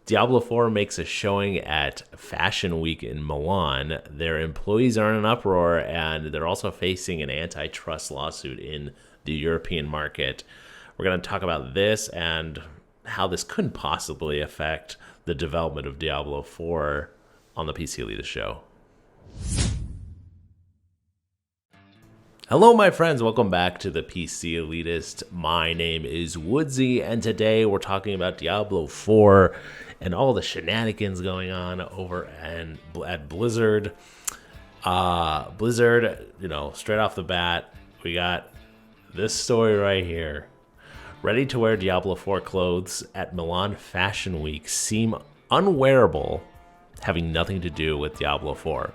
Diablo 4 makes a showing at Fashion Week in Milan. Their employees are in an uproar, and they're also facing an antitrust lawsuit in the European market. We're going to talk about this and how this couldn't possibly affect the development of Diablo 4 on the PC Elitist show. Hello, my friends. Welcome back to the PC Elitist. My name is Woodsy, and today we're talking about Diablo 4 and all the shenanigans going on over at Blizzard. Blizzard, straight off the bat, we got this story right here. Ready to wear Diablo 4 clothes at Milan Fashion Week seem unwearable, having nothing to do with Diablo 4.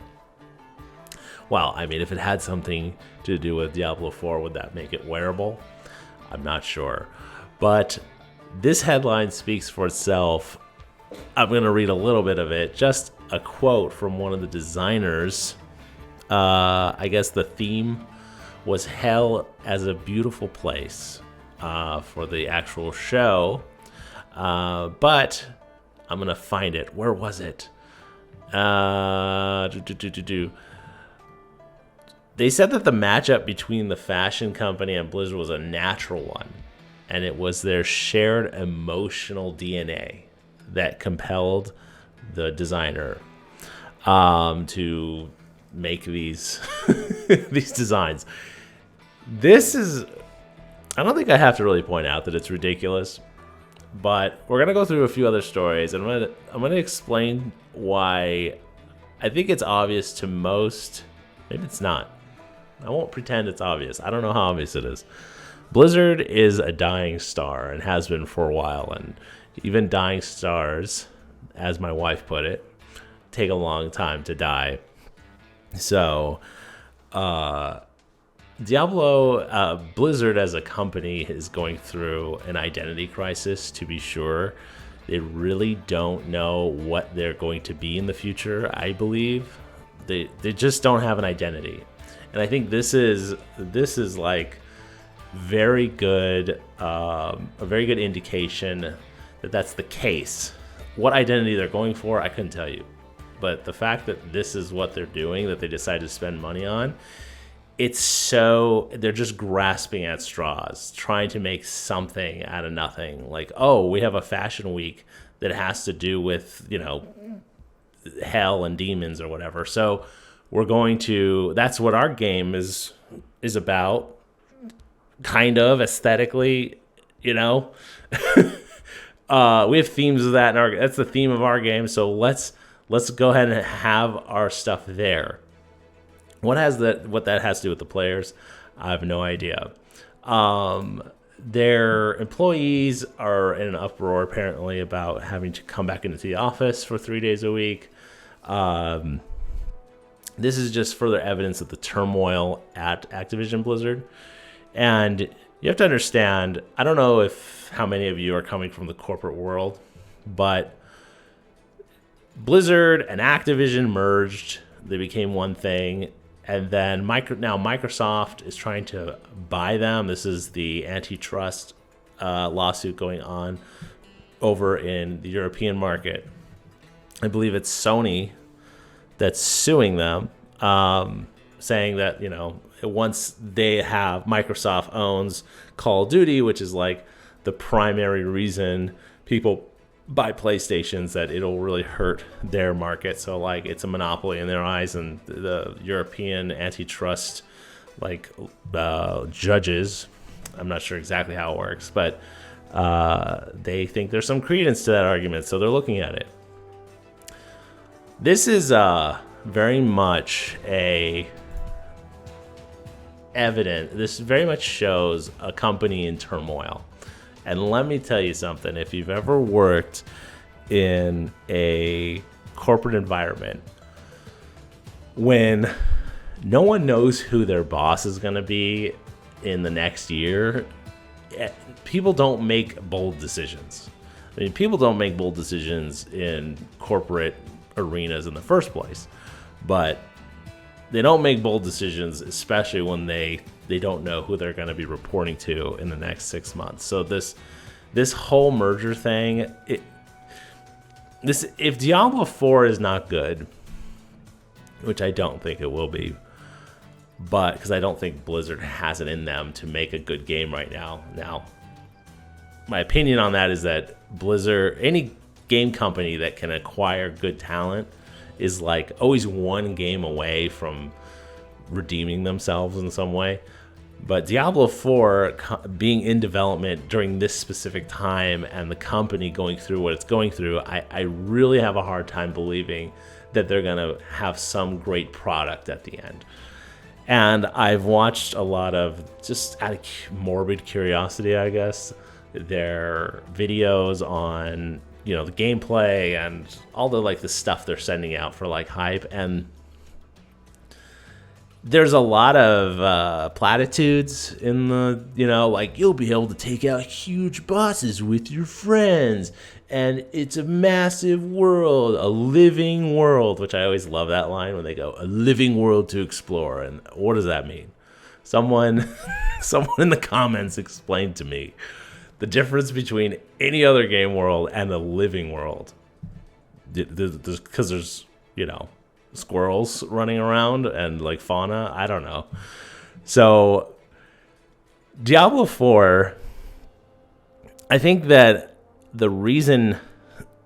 Well, I mean, if it had something to do with Diablo 4, would that make it wearable? I'm not sure. But this headline speaks for itself. I'm going to read a little bit of it. Just a quote from one of the designers. I guess the theme was hell as a beautiful place for the actual show. But I'm going to find it. Where was it? They said that the matchup between the fashion company and Blizzard was a natural one, and it was their shared emotional DNA that compelled the designer to make these these designs. This is, I don't think I have to really point out that it's ridiculous, but we're gonna go through a few other stories, and I'm gonna explain why I think it's obvious to most. Maybe it's not. I won't pretend it's obvious. I don't know how obvious it is. Blizzard is a dying star and has been for a while. And even dying stars, as my wife put it, take a long time to die. So, Blizzard as a company is going through an identity crisis, to be sure. They really don't know what they're going to be in the future, I believe. They just don't have an identity. And I think this is like very good, a very good indication that that's the case. What identity they're going for, I couldn't tell you. But the fact that this is what they're doing, that they decided to spend money on, they're just grasping at straws, trying to make something out of nothing. Like, oh, we have a fashion week that has to do with, hell and demons or whatever. So that's what our game is about, kind of aesthetically, we have themes of that, that's the theme of our game, so let's go ahead and have our stuff there. What that has to do with the players, I have no idea. Their employees are in an uproar, apparently, about having to come back into the office for 3 days a week. This is just further evidence of the turmoil at Activision Blizzard. And you have to understand, I don't know how many of you are coming from the corporate world, but Blizzard and Activision merged. They became one thing. And then now Microsoft is trying to buy them. This is the antitrust lawsuit going on over in the European market. I believe it's Sony that's suing them, saying that, once Microsoft owns Call of Duty, which is like the primary reason people buy PlayStations, that it'll really hurt their market. So like it's a monopoly in their eyes, and the European antitrust judges, I'm not sure exactly how it works, but they think there's some credence to that argument, so they're looking at it. This is very much this very much shows a company in turmoil. And let me tell you something, if you've ever worked in a corporate environment, when no one knows who their boss is going to be in the next year, people don't make bold decisions. I mean, people don't make bold decisions in corporate arenas in the first place, but they don't make bold decisions, especially when they don't know who they're going to be reporting to in the next 6 months. So this whole merger thing, this, if Diablo 4 is not good, which I don't think it will be, but because I don't think Blizzard has it in them to make a good game right now. Now, my opinion on that is that Blizzard, any game company that can acquire good talent, is like always one game away from redeeming themselves in some way. But Diablo 4 being in development during this specific time and the company going through what it's going through, I really have a hard time believing that they're going to have some great product at the end. And I've watched a lot of, just out of morbid curiosity, I guess, their videos on, you know, the gameplay and all the like the stuff they're sending out for like hype, and there's a lot of platitudes in the, you know, like you'll be able to take out huge bosses with your friends, and it's a massive world, a living world, which I always love that line when they go, a living world to explore. And what does that mean? Someone in the comments explained to me the difference between any other game world and a living world. Because there's, you know, squirrels running around and like fauna. I don't know. So Diablo 4, I think that the reason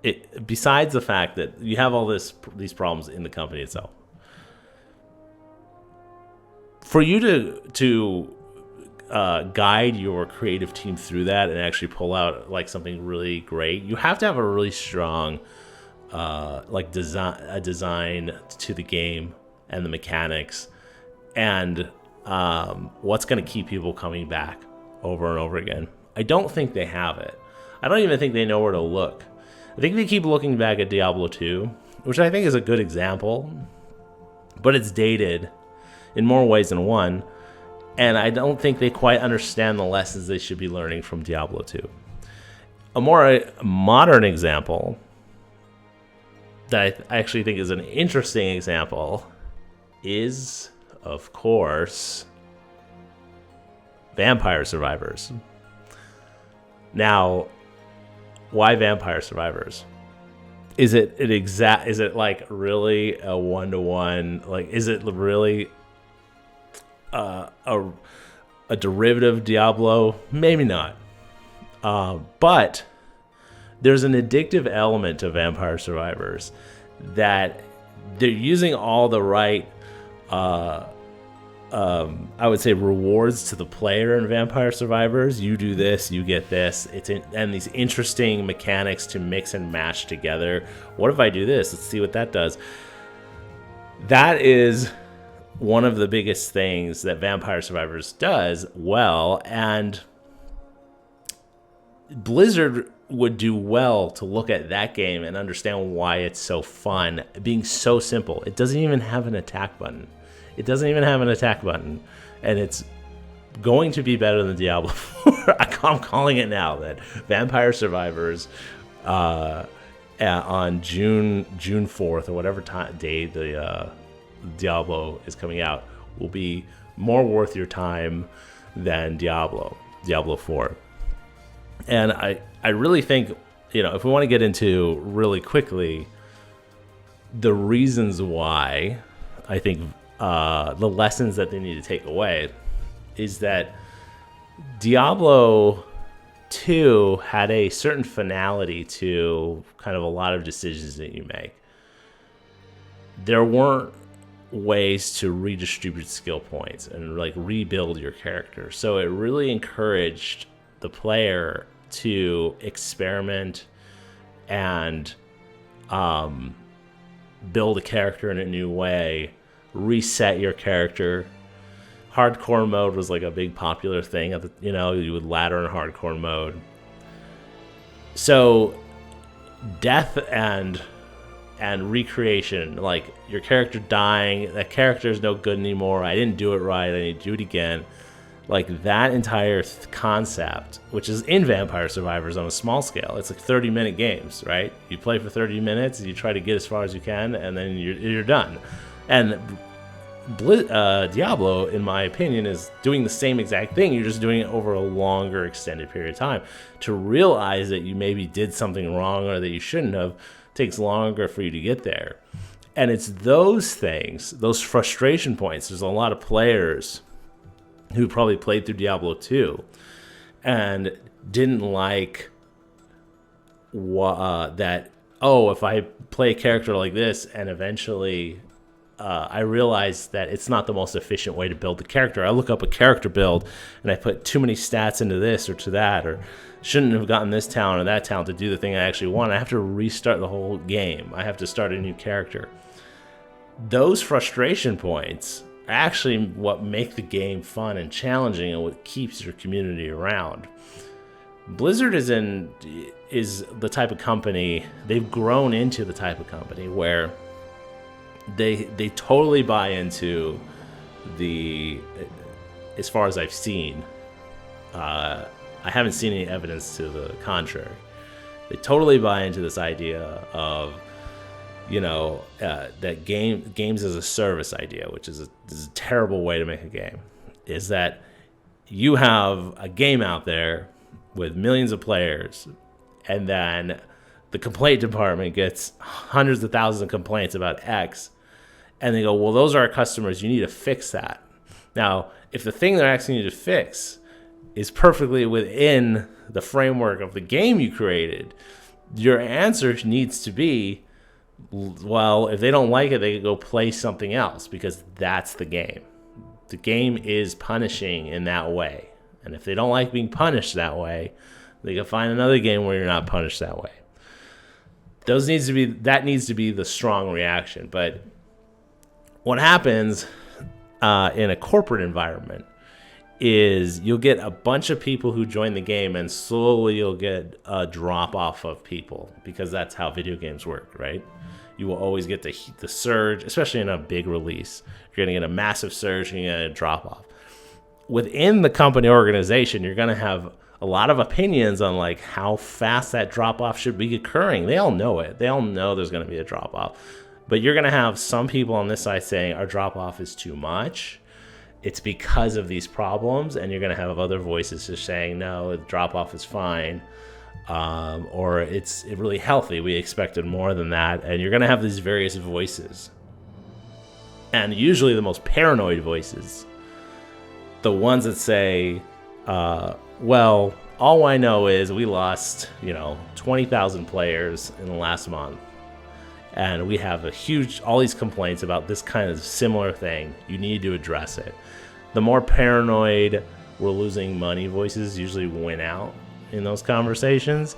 it, besides the fact that you have all these problems in the company itself, for you to guide your creative team through that and actually pull out like something really great, you have to have a really strong like design to the game and the mechanics, and what's going to keep people coming back over and over again. I don't think they have it. I don't even think they know where to look. I think they keep looking back at Diablo 2, which I think is a good example, but it's dated in more ways than one, and I don't think they quite understand the lessons they should be learning from Diablo 2. A more modern example that I actually think is an interesting example is, of course, Vampire Survivors. Now, why Vampire Survivors? Is it like really a one-to-one? Like, is it really a derivative of Diablo? Maybe not. But there's an addictive element to Vampire Survivors that they're using all the right, I would say, rewards to the player in Vampire Survivors. You do this, you get this. And these interesting mechanics to mix and match together. What if I do this? Let's see what that does. That is one of the biggest things that Vampire Survivors does well, and Blizzard would do well to look at that game and understand why it's so fun, being so simple. It doesn't even have an attack button. And it's going to be better than Diablo 4. I'm calling it now, that Vampire Survivors on June 4th or whatever day the Diablo is coming out will be more worth your time than Diablo 4. And I really think, you know, if we want to get into really quickly the reasons why, I think the lessons that they need to take away is that Diablo 2 had a certain finality to kind of a lot of decisions that you make. There weren't ways to redistribute skill points and like rebuild your character. So it really encouraged the player to experiment and build a character in a new way, reset your character. Hardcore mode was like a big popular thing. You know, you would ladder in hardcore mode. So death and recreation, like your character dying, that character is no good anymore, I didn't do it right, I need to do it again. Like that entire concept, which is in Vampire Survivors on a small scale. It's like 30-minute games, right? You play for 30 minutes, you try to get as far as you can, and then you're done. And Diablo, in my opinion, is doing the same exact thing. You're just doing it over a longer extended period of time. To realize that you maybe did something wrong or that you shouldn't have takes longer for you to get there. And it's those things, those frustration points. There's a lot of players who probably played through Diablo 2 and didn't like that, oh, if I play a character like this and eventually I realize that it's not the most efficient way to build the character. I look up a character build and I put too many stats into this or to that, or shouldn't have gotten this talent or that talent to do the thing I actually want. I have to restart the whole game. I have to start a new character. Those frustration points are actually what make the game fun and challenging and what keeps your community around. Blizzard is the type of company, they've grown into the type of company where they totally buy into the, as far as I've seen, I haven't seen any evidence to the contrary. They totally buy into this idea of, that games as a service idea, which is a terrible way to make a game. Is that you have a game out there with millions of players, and then the complaint department gets hundreds of thousands of complaints about X, and they go, well, those are our customers, you need to fix that. Now, if the thing they're asking you to fix is perfectly within the framework of the game you created, your answer needs to be, well, if they don't like it, they can go play something else, because that's the game. The game is punishing in that way. And if they don't like being punished that way, they can find another game where you're not punished that way. That needs to be the strong reaction. But what happens in a corporate environment is you'll get a bunch of people who join the game, and slowly you'll get a drop off of people, because that's how video games work, right? You will always get the surge, especially in a big release. You're going to get a massive surge and you're going to get a drop off. Within the company organization, you're going to have a lot of opinions on like how fast that drop off should be occurring. They all know it. They all know there's going to be a drop off. But you're going to have some people on this side saying our drop off is too much. It's because of these problems. And you're going to have other voices just saying, no, the drop off is fine. Or it's really healthy. We expected more than that. And you're going to have these various voices. And usually the most paranoid voices, the ones that say, well, all I know is we lost, 20,000 players in the last month. And we have all these complaints about this kind of similar thing. You need to address it. The more paranoid, we're losing money voices usually win out in those conversations.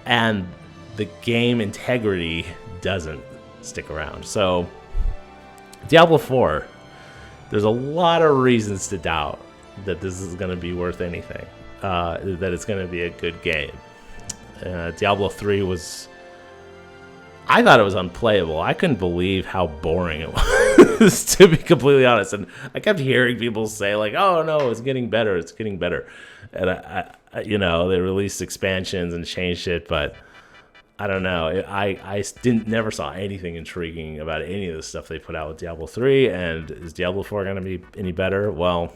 And the game integrity doesn't stick around. So Diablo 4, there's a lot of reasons to doubt that this is going to be worth anything, that it's going to be a good game. Diablo 3 I thought it was unplayable. I couldn't believe how boring it was, to be completely honest. And I kept hearing people say, like, oh, no, it's getting better. It's getting better. And, they released expansions and changed it, but I don't know. I never saw anything intriguing about any of the stuff they put out with Diablo 3. And is Diablo 4 going to be any better? Well,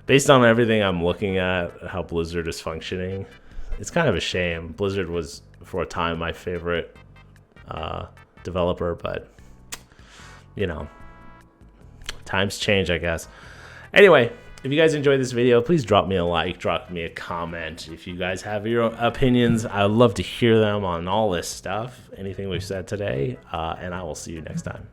based on everything I'm looking at, how Blizzard is functioning, it's kind of a shame. Blizzard was, for a time, my favorite developer, but, times change, I guess. Anyway, if you guys enjoyed this video, please drop me a like, drop me a comment. If you guys have your opinions, I would love to hear them on all this stuff, anything we've said today, and I will see you next time.